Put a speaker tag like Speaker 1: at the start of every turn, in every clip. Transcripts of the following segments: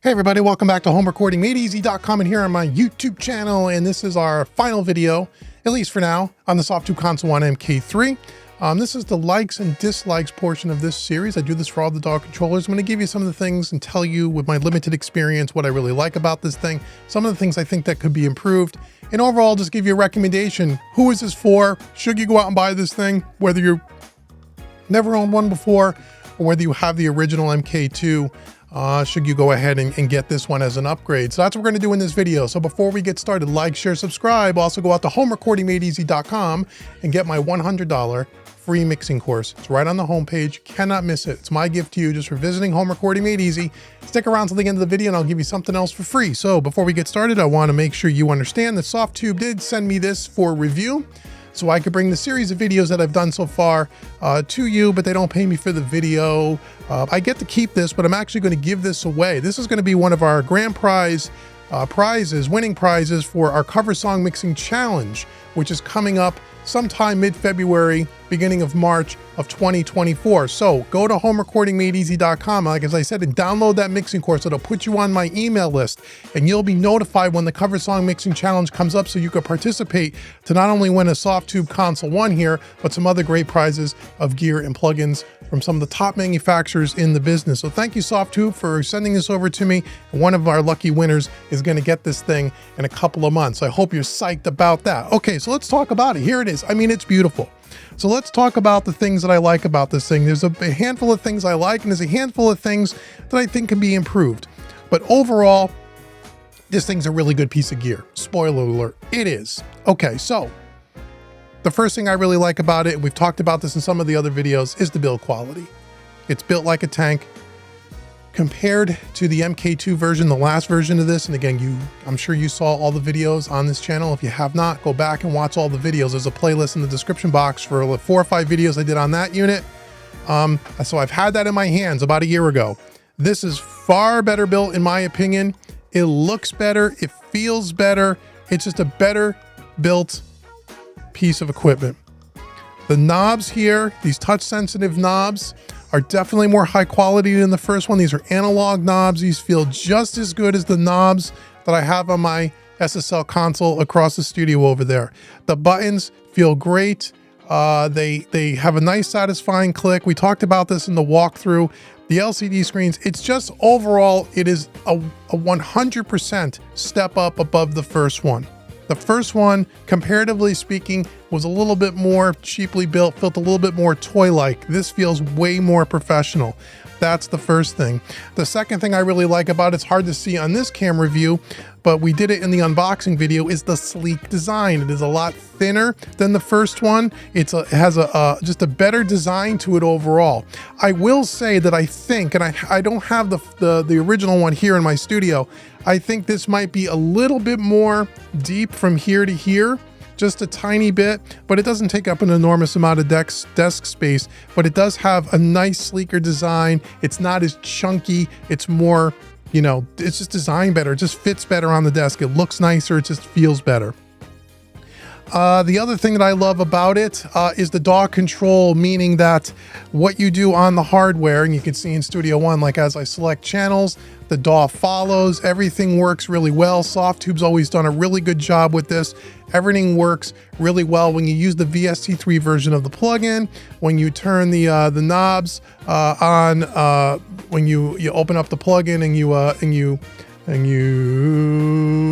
Speaker 1: Hey everybody, welcome back to homerecordingmadeeasy.com and here on my YouTube channel, and this is our final video, at least for now, on the Softube Console on MK3. This is the likes and dislikes portion of this series. I do this for all the DAW controllers. I'm going to give you some of the things and tell you with my limited experience what I really like about this thing, some of the things I think that could be improved, and overall just give you a recommendation. Who is this for? Should you go out and buy this thing, whether you've never owned one before or whether you have the original MK2? Should you go ahead and get this one as an upgrade? So that's what we're going to do in this video. So before we get started, like, share, subscribe. Also go out to homerecordingmadeeasy.com and get my $100 free mixing course. It's right on the homepage. Cannot miss it. It's my gift to you just for visiting Home Recording Made Easy. Stick around till the end of the video and I'll give you something else for free. So before we get started, I want to make sure you understand that Softube did send me this for review, so I could bring the series of videos that I've done so far to you, but they don't pay me for the video. I get to keep this, but I'm actually going to give this away. This is going to be one of our grand prize winning prizes for our cover song mixing challenge, which is coming up sometime mid-February, beginning of March of 2024. So go to homerecordingmadeeasy.com, like as I said, and download that mixing course. It'll put you on my email list and you'll be notified when the cover song mixing challenge comes up, so you can participate to not only win a Softube Console 1 here, but some other great prizes of gear and plugins from some of the top manufacturers in the business. So thank you, Softube, for sending this over to me. One of our lucky winners is going to get this thing in a couple of months. I hope you're psyched about that. Okay, so let's talk about it. Here it is. I mean, it's beautiful. So let's talk about the things that I like about this thing. There's a handful of things I like, and there's a handful of things that I think can be improved. But overall, this thing's a really good piece of gear. Spoiler alert, it is. Okay, so the first thing I really like about it, and we've talked about this in some of the other videos, is the build quality. It's built like a tank. Compared to the MK2 version, the last version of this, and again, I'm sure you saw all the videos on this channel. If you have not, go back and watch all the videos. There's a playlist in the description box for the 4 or 5 videos I did on that unit. So I've had that in my hands about a year ago. This is far better built in my opinion. It looks better, it feels better. It's just a better built piece of equipment. The knobs here, these touch sensitive knobs, are definitely more high quality than the first one. These are analog knobs. These feel just as good as the knobs that I have on my SSL console across the studio over there. The buttons feel great. They have a nice satisfying click. We talked about this in the walkthrough. The LCD screens, it's just overall, it is a 100% step up above the first one. The first one, comparatively speaking, was a little bit more cheaply built, felt a little bit more toy-like. This feels way more professional. That's the first thing. The second thing I really like about it's hard to see on this camera view, but we did it in the unboxing video, is the sleek design. It is a lot thinner than the first one. It has just a better design to it overall. I will say that I think, and I don't have the original one here in my studio, I think this might be a little bit more deep from here to here, just a tiny bit, but it doesn't take up an enormous amount of desk space, but it does have a nice sleeker design. It's not as chunky. It's more, you know, it's just designed better. It just fits better on the desk. It looks nicer. It just feels better. The other thing that I love about it is the DAW control, meaning that what you do on the hardware, and you can see in Studio One, like as I select channels, the DAW follows. Everything works really well. Softube's always done a really good job with this. Everything works really well when you use the VST3 version of the plugin. When you turn the knobs on, when you open up the plugin and you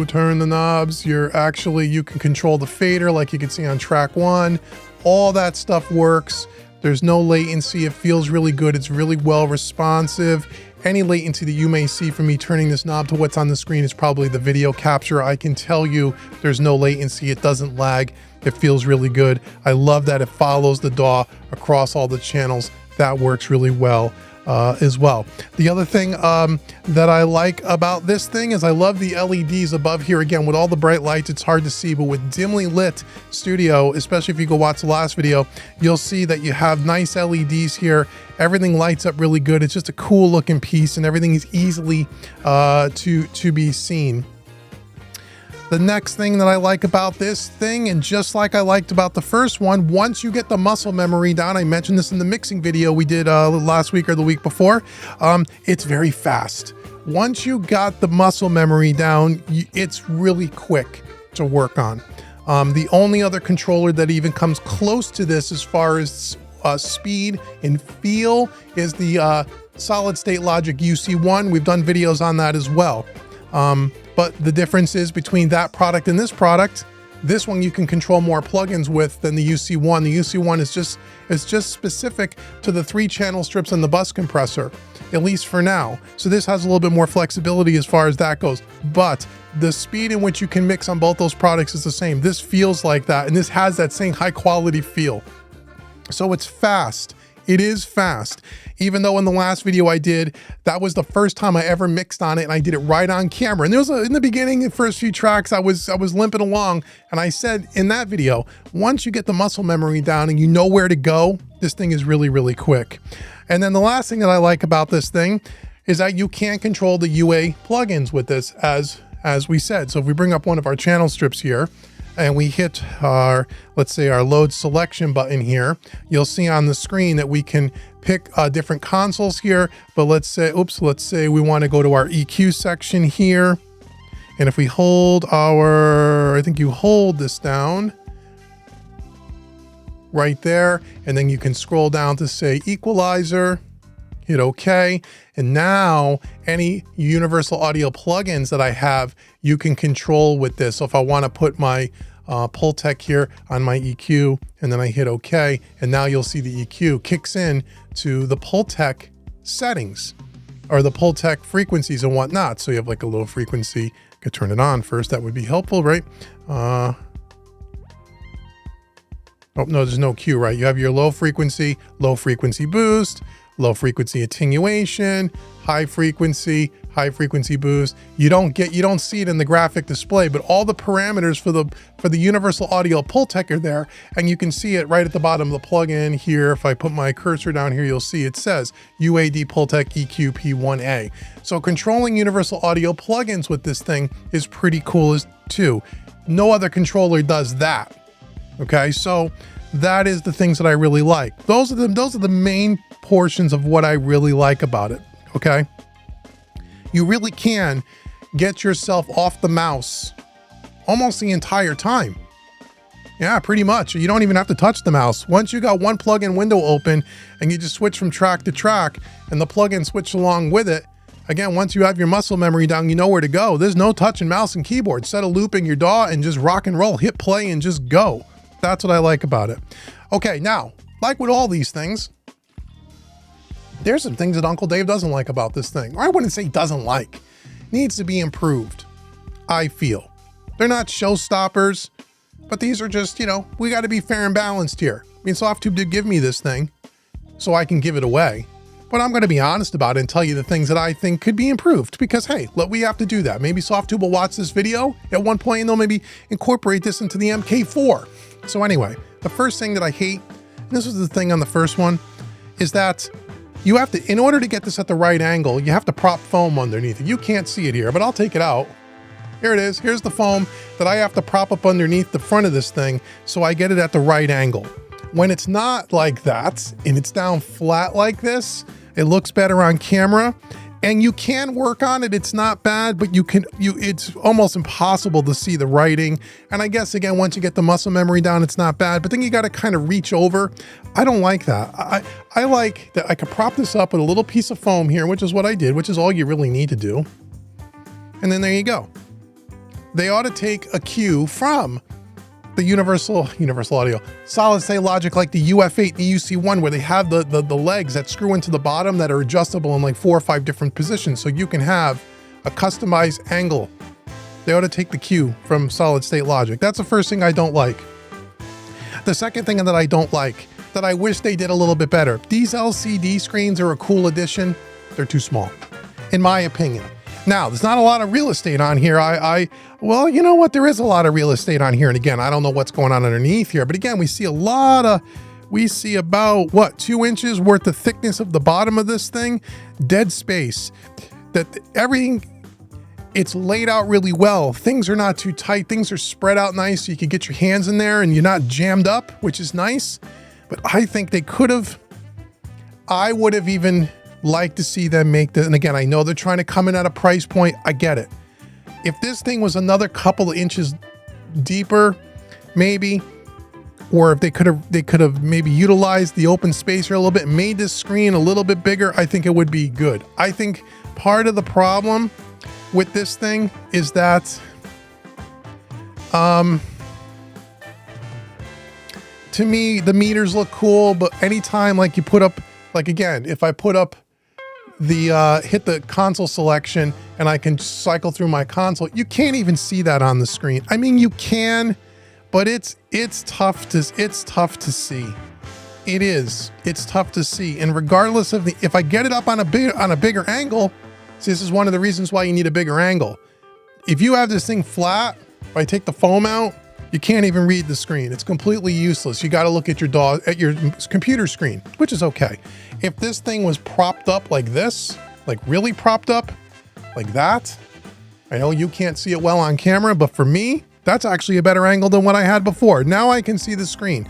Speaker 1: turn the knobs, you can control the fader like you can see on track 1. All that stuff works. There's no latency. It feels really good. It's really well responsive. Any latency that you may see from me turning this knob to what's on the screen is probably the video capture. I can tell you there's no latency. It doesn't lag. It feels really good. I love that it follows the DAW across all the channels. That works really well as well. The other thing that I like about this thing is I love the LEDs above here. Again, with all the bright lights, it's hard to see, but with dimly lit studio, especially if you go watch the last video, you'll see that you have nice LEDs here. Everything lights up really good. It's just a cool looking piece and everything is easily to be seen. The next thing that I like about this thing, and just like I liked about the first one, once you get the muscle memory down, I mentioned this in the mixing video we did last week or the week before, it's very fast. once you got the muscle memory down, it's really quick to work on. The only other controller that even comes close to this as far as speed and feel is the solid state logic UC1. We've done videos on that as well. But the difference is between that product and this product, this one you can control more plugins with than the UC1. The UC1 is just specific to the 3-channel strips and the bus compressor, at least for now. So this has a little bit more flexibility as far as that goes. But the speed in which you can mix on both those products is the same. This feels like that, and this has that same high quality feel. So it's fast. It is fast. Even though in the last video I did, that was the first time I ever mixed on it, and I did it right on camera. And there was in the beginning, the first few tracks, I was limping along, and I said in that video, once you get the muscle memory down and you know where to go, this thing is really, really quick. And then the last thing that I like about this thing is that you can control the UA plugins with this, as we said. So if we bring up one of our channel strips here, and we hit our, let's say our load selection button here, you'll see on the screen that we can pick different consoles here. But let's say we want to go to our EQ section here. And if we hold I think you hold this down right there, and then you can scroll down to say equalizer, hit OK. And now any universal audio plugins that I have, you can control with this. So if I want to put my Pultec here on my EQ, and then I hit OK, and now you'll see the EQ kicks in to the Pultec settings, or the Pultec frequencies and whatnot. So you have like a low frequency, could turn it on first, that would be helpful, right? Oh no, there's no cue, right? You have your low frequency boost, low frequency attenuation, high frequency boost. You don't see it in the graphic display, but all the parameters for the universal audio Pultec are there, and you can see it right at the bottom of the plugin here. If I put my cursor down here, you'll see it says UAD Pultec EQ P1A. So controlling universal audio plugins with this thing is pretty cool too. No other controller does that. Okay, so that is the things that I really like. Those are the main portions of what I really like about it. Okay, you really can get yourself off the mouse almost the entire time. Yeah, pretty much. You don't even have to touch the mouse. Once you got one plugin window open and you just switch from track to track and the plugin switch along with it, again, once you have your muscle memory down, you know where to go. There's no touching mouse and keyboard. Set a loop in your DAW and just rock and roll, hit play and just go. That's what I like about it. Okay, now, like with all these things, there's some things that Uncle Dave doesn't like about this thing. Or I wouldn't say doesn't like. Needs to be improved, I feel. They're not showstoppers, but these are just, you know, we got to be fair and balanced here. I mean, Softube did give me this thing, so I can give it away. But I'm going to be honest about it and tell you the things that I think could be improved, because hey, look, we have to do that. Maybe Softube will watch this video at one point and they'll maybe incorporate this into the MK4. So anyway, the first thing that I hate, and this was the thing on the first one, is that you have to, in order to get this at the right angle, you have to prop foam underneath it. You can't see it here, but I'll take it out. Here it is. Here's the foam that I have to prop up underneath the front of this thing so I get it at the right angle. When it's not like that and it's down flat like this, it looks better on camera. And you can work on it, it's not bad, but it's almost impossible to see the writing. And I guess, again, once you get the muscle memory down, it's not bad, but then you gotta kind of reach over. I don't like that. I like that I could prop this up with a little piece of foam here, which is what I did, which is all you really need to do. And then there you go. They ought to take a cue from the universal audio solid state logic, like the UF8, the UC1, where they have the legs that screw into the bottom that are adjustable in like 4 or 5 different positions, so you can have a customized angle. They ought to take the cue from solid state logic. That's the first thing I don't like. The second thing that I don't like, that I wish they did a little bit better, these LCD screens are a cool addition. They're too small, in my opinion. Now, there's not a lot of real estate on here. Well, you know what? There is a lot of real estate on here. And again, I don't know what's going on underneath here, but again, we see about, what, 2 inches worth of thickness of the bottom of this thing, dead space. That everything, it's laid out really well. Things are not too tight. Things are spread out nice so you can get your hands in there and you're not jammed up, which is nice. But I think they could have, I would have even like to see them make this. And again, I know they're trying to come in at a price point. I get it. If this thing was another couple of inches deeper, maybe, or if they could have maybe utilized the open space here a little bit, made this screen a little bit bigger, I think it would be good. I think part of the problem with this thing is that to me, the meters look cool, but anytime like you put up, like again, if I put up the hit the console selection and I can cycle through my console, you can't even see that on the screen. I mean, you can, but it's tough to see. It is. It's tough to see. And regardless of the, if I get it up on a bigger angle, see, this is one of the reasons why you need a bigger angle. If you have this thing flat, if I take the foam out, you can't even read the screen. It's completely useless. You got to look at your DAW, at your computer screen, which is okay. If this thing was propped up like this, like really propped up like that, I know you can't see it well on camera, but for me, that's actually a better angle than what I had before. Now I can see the screen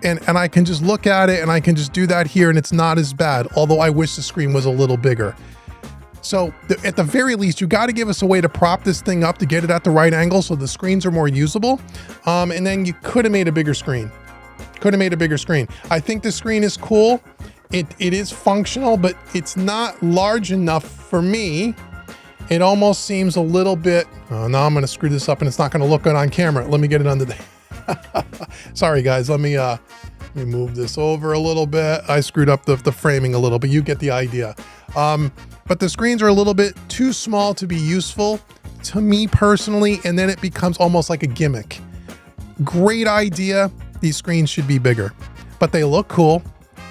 Speaker 1: and I can just look at it and I can just do that here and it's not as bad, although I wish the screen was a little bigger. So at the very least, you got to give us a way to prop this thing up to get it at the right angle so the screens are more usable. And then you could have made a bigger screen. Could have made a bigger screen. I think the screen is cool. It is functional, but it's not large enough for me. It almost seems a little bit, oh, now I'm going to screw this up and it's not going to look good on camera. Let me get it under the, sorry guys, let me move this over a little bit. I screwed up the framing a little, but you get the idea. But the screens are a little bit too small to be useful to me personally, and then it becomes almost like a gimmick. Great idea. These screens should be bigger, but they look cool.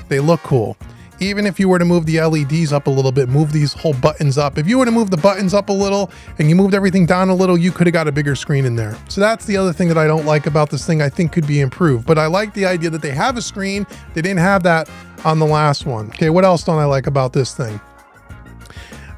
Speaker 1: They look cool. Even if you were to move the LEDs up a little bit, move these whole buttons up. If you were to move the buttons up a little and you moved everything down a little, you could have got a bigger screen in there. So that's the other thing that I don't like about this thing. I think could be improved, but I like the idea that they have a screen. They didn't have that on the last one. Okay, what else don't I like about this thing?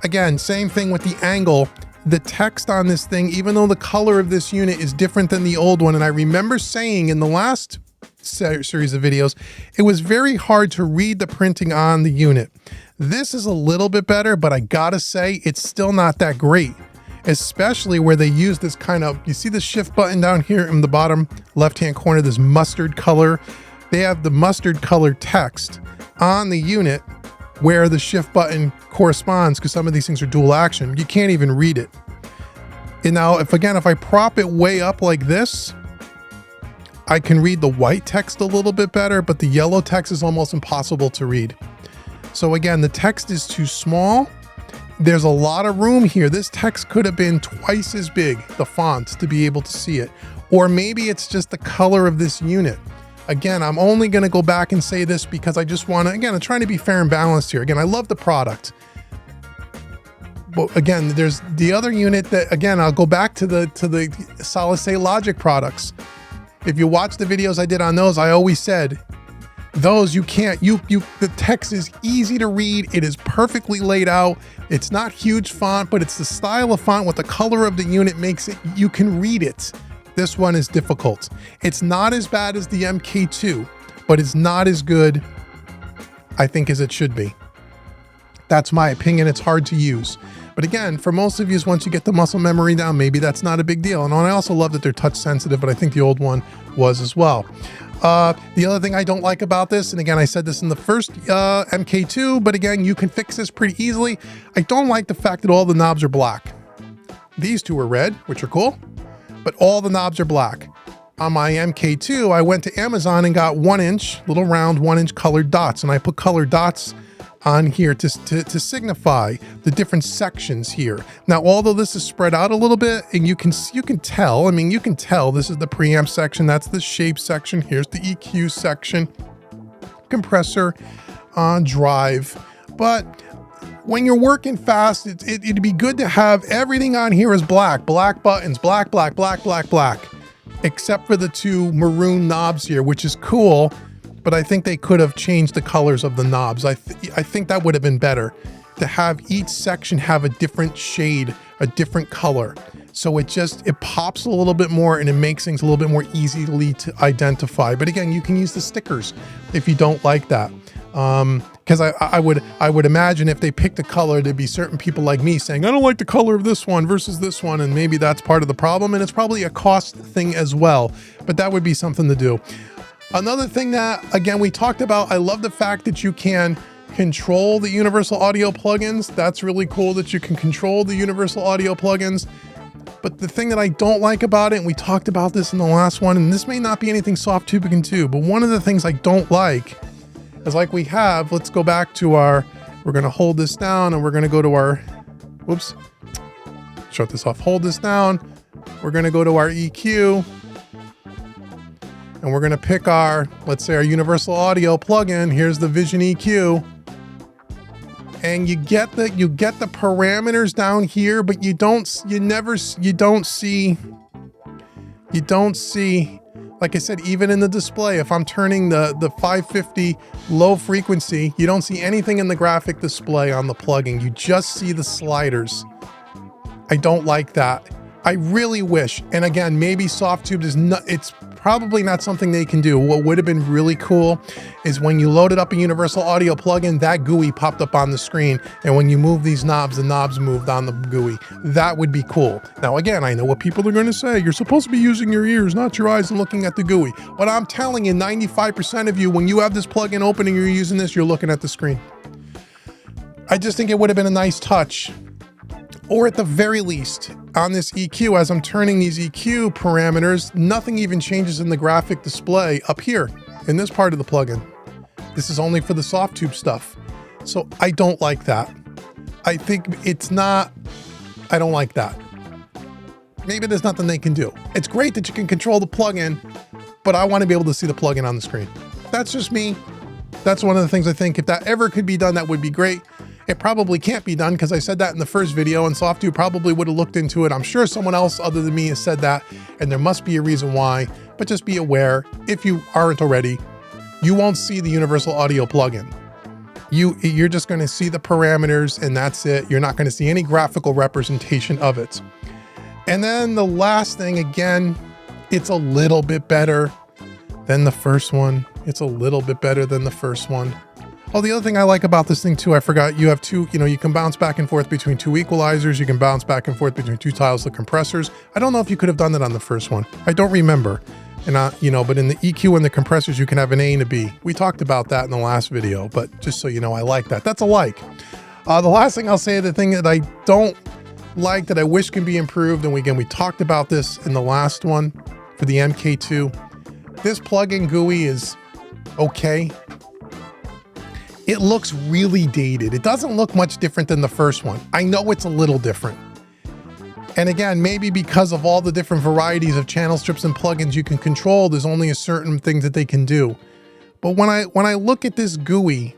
Speaker 1: Again, same thing with the angle. The text on this thing, even though the color of this unit is different than the old one, and I remember saying in the last series of videos, it was very hard to read the printing on the unit. This is a little bit better, but I gotta say, it's still not that great, especially where they use this kind of, you see the shift button down here in the bottom left-hand corner, this mustard color. They have the mustard color text on the unit where the shift button corresponds, because some of these things are dual action. You can't even read it. And now, if I prop it way up like this, I can read the white text a little bit better, but the yellow text is almost impossible to read. So again, the text is too small. There's a lot of room here. This text could have been twice as big, the font, to be able to see it. Or maybe it's just the color of this unit. Again, I'm only going to go back and say this because I just want to, again, I'm trying to be fair and balanced here. Again, I love the product. But again, there's the other unit that, again, I'll go back to the solid state Logic products. If you watch the videos I did on those, I always said, those you can't, the text is easy to read. It is perfectly laid out. It's not huge font, but it's the style of font with the color of the unit makes it, you can read it. This one is difficult. It's not as bad as the MK2, but it's not as good, I think, as it should be. That's my opinion. It's hard to use. But again, for most of you, once you get the muscle memory down, maybe that's not a big deal. And I also love that they're touch sensitive, but I think the old one was as well. The other thing I don't like about this, and again, I said this in the first MK2, but again, you can fix this pretty easily. I don't like the fact that all the knobs are black. These two are red, which are cool, but all the knobs are black. On my MK2, I went to Amazon and got 1-inch, little round 1-inch colored dots, and I put colored dots on here to signify the different sections here. Now, although this is spread out a little bit, and you can tell, I mean, you can tell this is the preamp section, that's the shape section, here's the EQ section, compressor, drive. But when you're working fast, it'd be good to have everything on here is black buttons, black, except for the two maroon knobs here, which is cool. But I think they could have changed the colors of the knobs. I think that would have been better, to have each section have a different shade, a different color. So it pops a little bit more and it makes things a little bit more easily to identify. But again, you can use the stickers if you don't like that. Because I would imagine if they picked a color, there'd be certain people like me saying, I don't like the color of this one versus this one, and maybe that's part of the problem, and it's probably a cost thing as well, but that would be something to do. Another thing that, again, we talked about, I love the fact that you can control the universal audio plugins. That's really cool that you can control the universal audio plugins. But the thing that I don't like about it, and we talked about this in the last one, and this may not be anything Softube can do, but one of the things I don't like is, like, we have, let's go back to our, we're going to hold this down and we're going to go to our, whoops, shut this off, hold this down. We're going to go to our EQ and we're going to pick our, let's say our universal audio plugin. Here's the Vision EQ. And you get the parameters down here, but you don't see, like I said, even in the display, if I'm turning the 550 low frequency, you don't see anything in the graphic display on the plugin. You just see the sliders. I don't like that. I really wish, and again, maybe Softube is not, it's probably not something they can do. What would have been really cool is when you loaded up a universal audio plugin, that GUI popped up on the screen, and when you move these knobs, the knobs moved on the GUI. That would be cool. Now again, I know what people are going to say. You're supposed to be using your ears, not your eyes, and looking at the GUI. But I'm telling you, 95% of you, when you have this plugin open and you're using this, you're looking at the screen. I just think it would have been a nice touch. Or at the very least, on this EQ, as I'm turning these EQ parameters, nothing even changes in the graphic display up here in this part of the plugin. This is only for the Softube stuff. So I don't like that. I think it's not, I don't like that. Maybe there's nothing they can do. It's great that you can control the plugin, but I want to be able to see the plugin on the screen. That's just me. That's one of the things I think if that ever could be done, that would be great. It probably can't be done because I said that in the first video and Softube probably would have looked into it. I'm sure someone else other than me has said that, and there must be a reason why, but just be aware, if you aren't already, you won't see the universal audio plugin. You're just going to see the parameters and that's it. You're not going to see any graphical representation of it. And then the last thing, again, it's a little bit better than the first one. It's a little bit better than the first one. Oh, the other thing I like about this thing too, I forgot, you have two, you can bounce back and forth between two equalizers. You can bounce back and forth between two tiles of compressors. I don't know if you could have done that on the first one. I don't remember. And but in the EQ and the compressors, you can have an A and a B. We talked about that in the last video, but just so you know, I like that. That's a like. The last thing I'll say, the thing that I don't like that I wish can be improved, and again, we talked about this in the last one for the MK2. This plugin GUI is okay. It looks really dated. It doesn't look much different than the first one. I know it's a little different. And again, maybe because of all the different varieties of channel strips and plugins you can control, there's only a certain thing that they can do. But when I look at this GUI,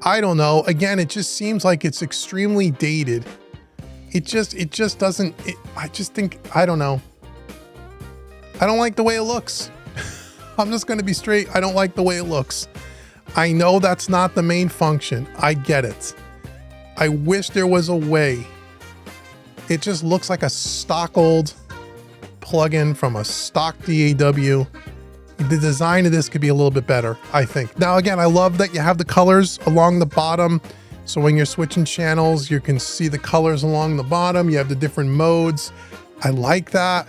Speaker 1: I don't know. Again, it just seems like it's extremely dated. It just doesn't, I just think, I don't know. I don't like the way it looks. I'm just going to be straight. I don't like the way it looks. I know that's not the main function. I get it. I wish there was a way. It just looks like a stock old plugin from a stock DAW. The design of this could be a little bit better, I think. Now, again, I love that you have the colors along the bottom. So when you're switching channels, you can see the colors along the bottom. You have the different modes. I like that,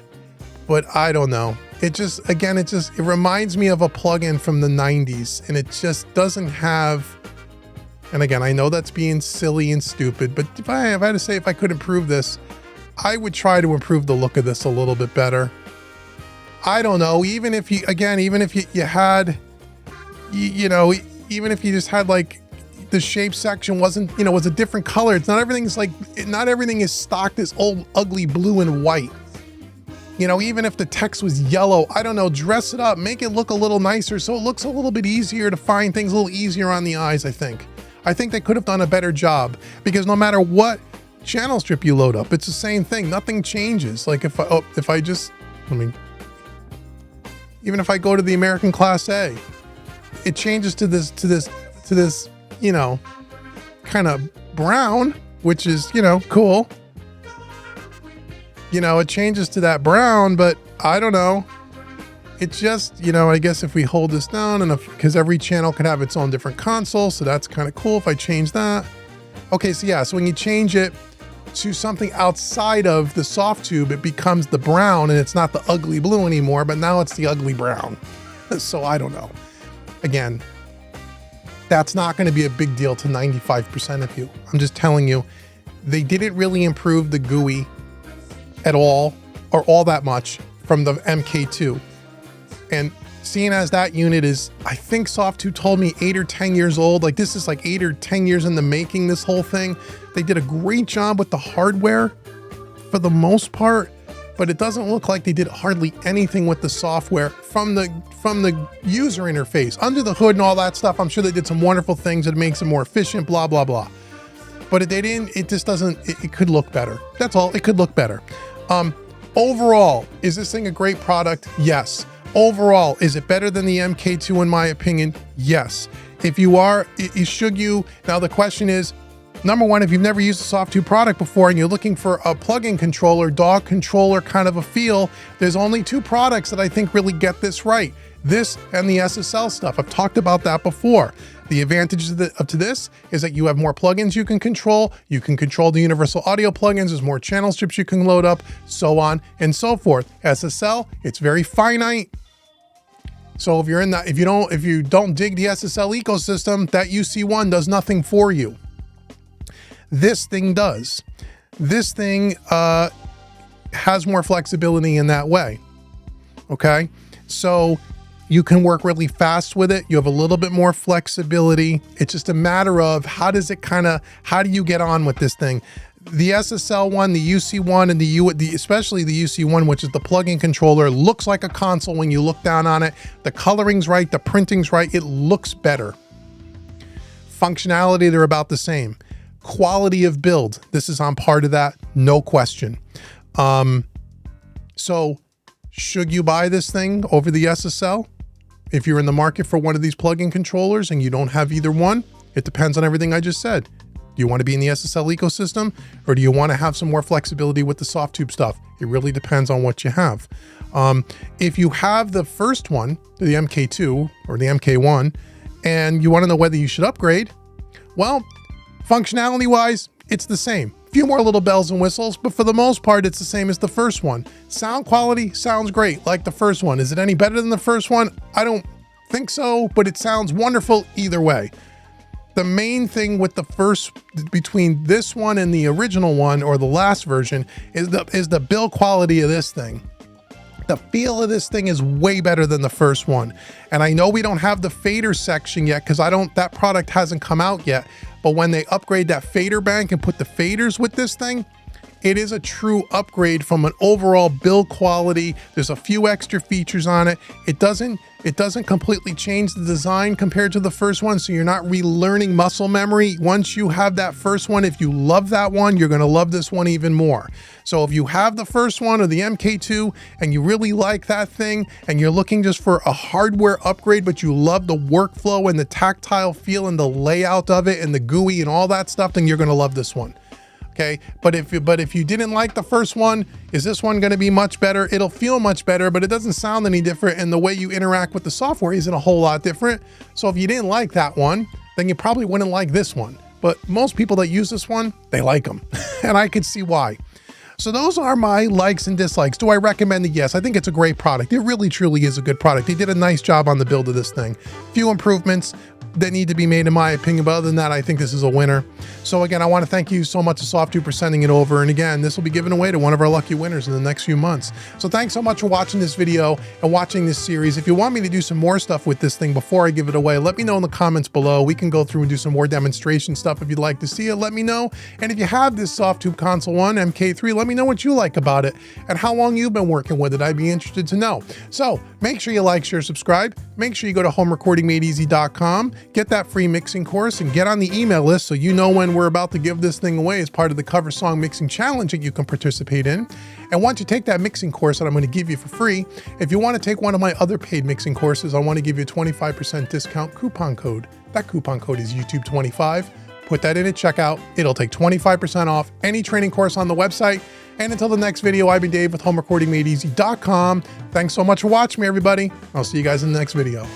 Speaker 1: but I don't know. It just, again, it reminds me of a plugin from the 90s, and it just doesn't have, and again, I know that's being silly and stupid, but if I had to say, if I could improve this, I would try to improve the look of this a little bit better. I don't know, even if you, again, even if you had, even if you just had like, the shape section wasn't, was a different color. It's not everything's like, not everything is stocked as old, ugly blue and white. Even if the text was yellow, I don't know, dress it up, make it look a little nicer so it looks a little bit easier to find things, a little easier on the eyes, I think. I think they could have done a better job because no matter what channel strip you load up, it's the same thing. Nothing changes. Like even if I go to the American Class A, it changes to this, kind of brown, which is, cool. It changes to that brown, but I don't know. It just, you know, I guess if we hold this down, and because every channel can have its own different console, so that's kind of cool if I change that. Okay, so yeah, so when you change it to something outside of the Softube, it becomes the brown, and it's not the ugly blue anymore, but now it's the ugly brown. So I don't know. Again, that's not going to be a big deal to 95% of you. I'm just telling you, they didn't really improve the GUI at all, or all that much, from the MK2. And seeing as that unit is, I think Softube told me 8 or 10 years old, like this is like 8 or 10 years in the making, this whole thing. They did a great job with the hardware for the most part, but it doesn't look like they did hardly anything with the software from the user interface. Under the hood and all that stuff, I'm sure they did some wonderful things that makes it more efficient, blah, blah, blah. But they didn't, it just doesn't, it could look better. That's all, it could look better. Overall, is this thing a great product? Yes. Overall, is it better than the MK2 in my opinion? Yes. If you are, should you? Now the question is, number one, if you've never used a Softube product before and you're looking for a plug-in controller, DAW controller kind of a feel, there's only 2 products that I think really get this right. This and the SSL stuff. I've talked about that before. The advantages to this is that you have more plugins you can control. You can control the universal audio plugins. There's more channel strips you can load up, so on and so forth. SSL, it's very finite. So if you're in that, if you don't dig the SSL ecosystem, that UC1 does nothing for you. This thing does. This thing has more flexibility in that way. Okay, so you can work really fast with it. You have a little bit more flexibility. It's just a matter of how do you get on with this thing? The SSL one, the UC1, and especially the UC1, which is the plug-in controller, looks like a console when you look down on it. The coloring's right, the printing's right, it looks better. Functionality, they're about the same. Quality of build, this is on part of that, no question. So should you buy this thing over the SSL? If you're in the market for one of these plug-in controllers and you don't have either one, it depends on everything I just said. Do you want to be in the SSL ecosystem, or do you want to have some more flexibility with the Softube stuff? It really depends on what you have. If you have the first one, the MK2 or the MK1, and you want to know whether you should upgrade, well, functionality wise, it's the same. A few more little bells and whistles, but for the most part, it's the same as the first one. Sound quality sounds great, like the first one. Is it any better than the first one? I don't think so, but it sounds wonderful either way. The main thing with between this one and the original one, or the last version, is the build quality of this thing. The feel of this thing is way better than the first one. And I know we don't have the fader section yet because that product hasn't come out yet. But when they upgrade that fader bank and put the faders with this thing, it is a true upgrade from an overall build quality. There's a few extra features on it. It doesn't completely change the design compared to the first one, so you're not relearning muscle memory. Once you have that first one, if you love that one, you're gonna love this one even more. So if you have the first one or the MK2 and you really like that thing and you're looking just for a hardware upgrade, but you love the workflow and the tactile feel and the layout of it and the GUI and all that stuff, then you're gonna love this one. Okay, but if you didn't like the first one, is this one going to be much better? It'll feel much better, but it doesn't sound any different, and the way you interact with the software isn't a whole lot different. So if you didn't like that one, then you probably wouldn't like this one. But most people that use this one, they like them, and I could see why. So those are my likes and dislikes. Do I recommend it? Yes, I think it's a great product. It really truly is a good product. They did a nice job on the build of this thing. Few improvements that need to be made in my opinion, but other than that, I think this is a winner. So again, I want to thank you so much to Softube for sending it over, and again, this will be given away to one of our lucky winners in the next few months. So thanks so much for watching this video and watching this series. If you want me to do some more stuff with this thing before I give it away, let me know in the comments below. We can go through and do some more demonstration stuff. If you'd like to see it, let me know. And if you have this Softube Console 1 MK3, let me know what you like about it and how long you've been working with it. I'd be interested to know. So make sure you like, share, subscribe. Make sure you go to homerecordingmadeeasy.com, get that free mixing course, and get on the email list so you know when we're about to give this thing away as part of the cover song mixing challenge that you can participate in. And once you take that mixing course that I'm going to give you for free, if you want to take one of my other paid mixing courses, I want to give you a 25% discount coupon code. That coupon code is YouTube25. Put that in at checkout. It'll take 25% off any training course on the website. And until the next video, I've been Dave with HomeRecordingMadeEasy.com. Thanks so much for watching me, everybody. I'll see you guys in the next video.